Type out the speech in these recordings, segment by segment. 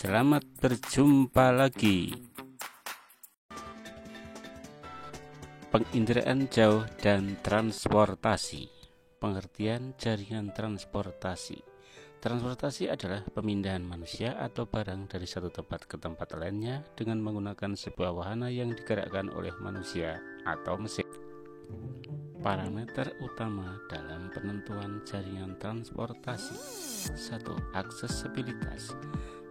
Selamat berjumpa lagi. Penginderaan jauh dan transportasi. Pengertian jaringan transportasi. Transportasi adalah pemindahan manusia atau barang dari satu tempat ke tempat lainnya dengan menggunakan sebuah wahana yang digerakkan oleh manusia atau mesin. Parameter utama dalam penentuan jaringan transportasi. 1. Aksesibilitas.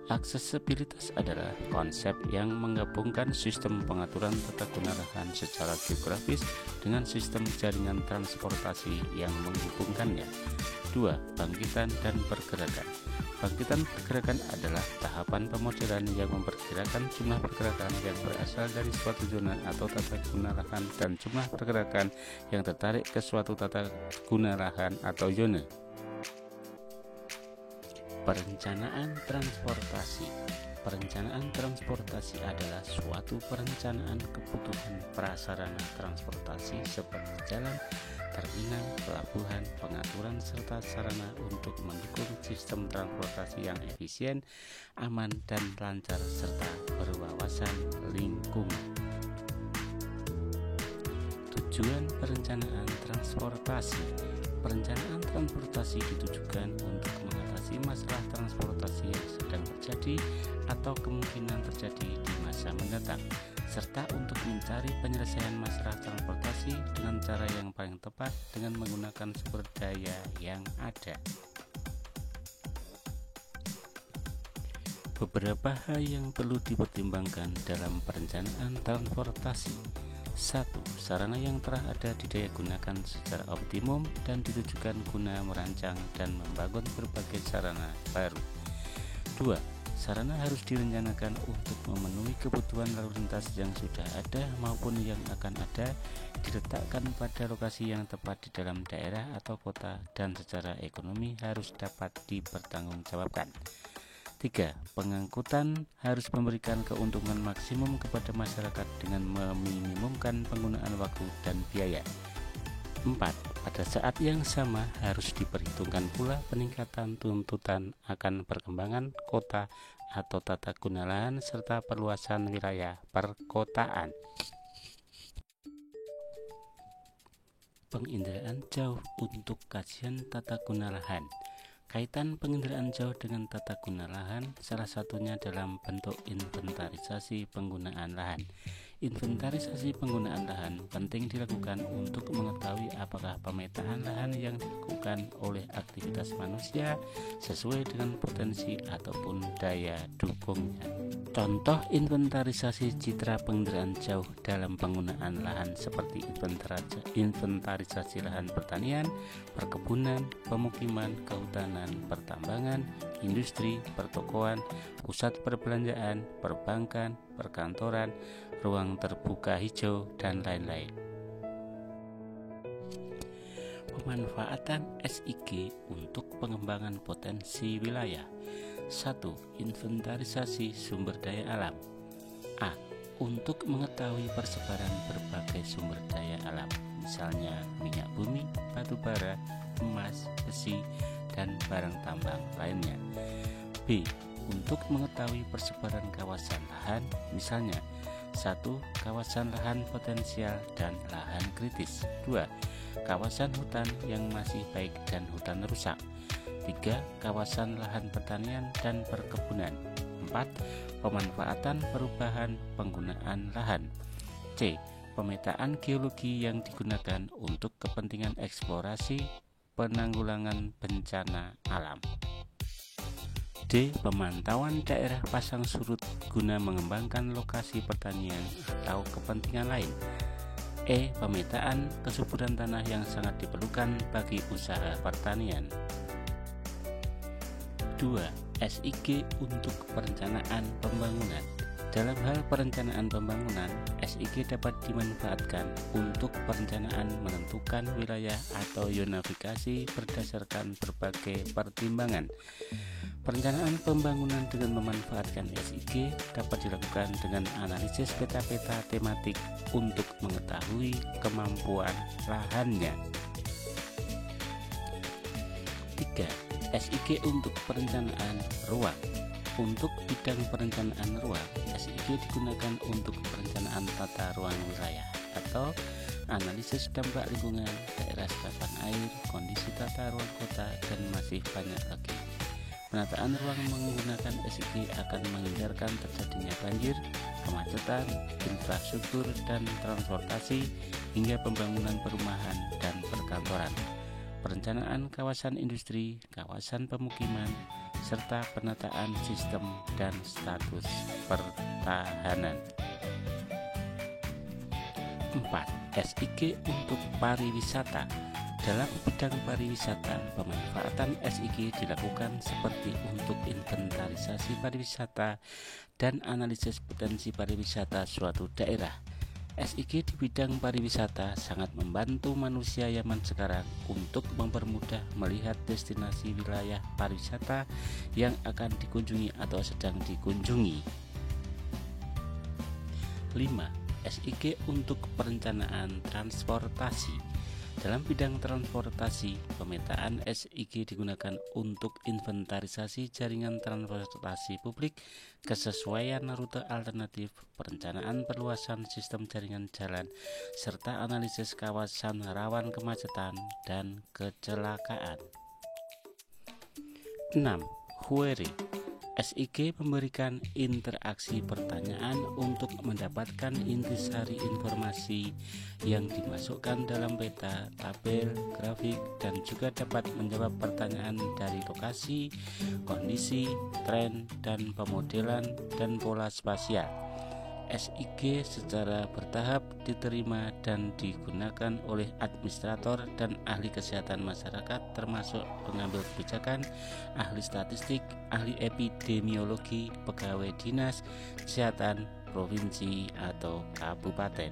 Aksesibilitas adalah konsep yang menggabungkan sistem pengaturan tata guna lahan secara geografis dengan sistem jaringan transportasi yang menghubungkannya. 2. Bangkitan dan pergerakan. Bangkitan pergerakan adalah tahapan pemodelan yang memperkirakan jumlah pergerakan yang berasal dari suatu zona atau tata guna lahan dan jumlah pergerakan yang tertarik ke suatu tata guna lahan atau zona. Perencanaan transportasi. Perencanaan transportasi adalah suatu perencanaan kebutuhan prasarana transportasi seperti jalan, terminal, pelabuhan, pengaturan serta sarana untuk mendukung sistem transportasi yang efisien, aman, dan lancar serta berwawasan lingkungan. Tujuan perencanaan transportasi. Perencanaan transportasi ditujukan untuk mengatasi masalah transportasi yang sedang terjadi atau kemungkinan terjadi di masa mendatang, serta untuk mencari penyelesaian masalah transportasi dengan cara yang paling tepat dengan menggunakan sumber daya yang ada. Beberapa hal yang perlu dipertimbangkan dalam perencanaan transportasi. 1. Sarana yang telah ada didaya gunakan secara optimum dan ditujukan guna merancang dan membangun berbagai sarana baru. 2. Sarana harus direncanakan untuk memenuhi kebutuhan lalu lintas yang sudah ada maupun yang akan ada, diletakkan pada lokasi yang tepat di dalam daerah atau kota, dan secara ekonomi harus dapat dipertanggungjawabkan. 3. Pengangkutan harus memberikan keuntungan maksimum kepada masyarakat dengan meminimumkan penggunaan waktu dan biaya. 4. Pada saat yang sama harus diperhitungkan pula peningkatan tuntutan akan perkembangan kota atau tata guna lahan serta perluasan wilayah perkotaan. Penginderaan jauh untuk kajian tata guna lahan. Kaitan penginderaan jauh dengan tata guna lahan salah satunya dalam bentuk inventarisasi penggunaan lahan. Inventarisasi penggunaan lahan penting dilakukan untuk mengetahui apakah pemetaan lahan yang dilakukan oleh aktivitas manusia sesuai dengan potensi ataupun daya dukungnya. Contoh inventarisasi citra penginderaan jauh dalam penggunaan lahan seperti inventarisasi lahan pertanian, perkebunan, pemukiman, kehutanan, pertambangan, industri, pertokoan, pusat perbelanjaan, perbankan, perkantoran, ruang terbuka hijau, dan lain-lain. Pemanfaatan SIG untuk pengembangan potensi wilayah. 1. Inventarisasi sumber daya alam. A. Untuk mengetahui persebaran berbagai sumber daya alam, misalnya minyak bumi, batu bara, emas, besi, dan barang tambang lainnya. B. Untuk mengetahui persebaran kawasan lahan, misalnya 1. Kawasan lahan potensial dan lahan kritis. 2. Kawasan hutan yang masih baik dan hutan rusak. 3. Kawasan lahan pertanian dan perkebunan. 4. Pemanfaatan perubahan penggunaan lahan. C. Pemetaan geologi yang digunakan untuk kepentingan eksplorasi penanggulangan bencana alam. D. Pemantauan daerah pasang surut guna mengembangkan lokasi pertanian atau kepentingan lain. E. Pemetaan kesuburan tanah yang sangat diperlukan bagi usaha pertanian. 2. SIG untuk perencanaan pembangunan. Dalam hal perencanaan pembangunan, SIG dapat dimanfaatkan untuk perencanaan menentukan wilayah atau zonifikasi berdasarkan berbagai pertimbangan. Perencanaan pembangunan dengan memanfaatkan SIG dapat dilakukan dengan analisis peta-peta tematik untuk mengetahui kemampuan lahannya. 3. SIG untuk perencanaan ruang. Untuk bidang perencanaan ruang, SIG digunakan untuk perencanaan tata ruang wilayah atau analisis dampak lingkungan, daerah senapan air, kondisi tata ruang kota, dan masih banyak lagi. Penataan ruang menggunakan SIG akan menghindarkan terjadinya banjir, kemacetan, infrastruktur dan transportasi, hingga pembangunan perumahan dan perkantoran, perencanaan kawasan industri, kawasan pemukiman, serta penataan sistem dan status pertahanan. 4. SIG untuk pariwisata. Dalam bidang pariwisata, pemanfaatan SIG dilakukan seperti untuk inventarisasi pariwisata dan analisis potensi pariwisata suatu daerah. SIG di bidang pariwisata sangat membantu manusia zaman sekarang untuk mempermudah melihat destinasi wilayah pariwisata yang akan dikunjungi atau sedang dikunjungi. 5. SIG untuk perencanaan transportasi. Dalam bidang transportasi, pemetaan SIG digunakan untuk inventarisasi jaringan transportasi publik, kesesuaian rute alternatif, perencanaan perluasan sistem jaringan jalan, serta analisis kawasan rawan kemacetan dan kecelakaan. 6. Query. SIG memberikan interaksi pertanyaan untuk mendapatkan intisari informasi yang dimasukkan dalam peta, tabel, grafik, dan juga dapat menjawab pertanyaan dari lokasi, kondisi, tren, dan pemodelan dan pola spasial. SIG secara bertahap diterima dan digunakan oleh administrator dan ahli kesehatan masyarakat, termasuk pengambil kebijakan, ahli statistik, ahli epidemiologi, pegawai dinas kesehatan provinsi atau kabupaten.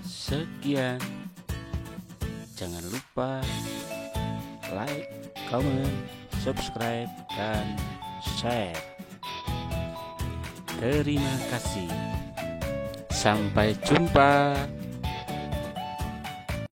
Sekian, jangan lupa like, comment, subscribe, dan share. Terima kasih. Sampai jumpa.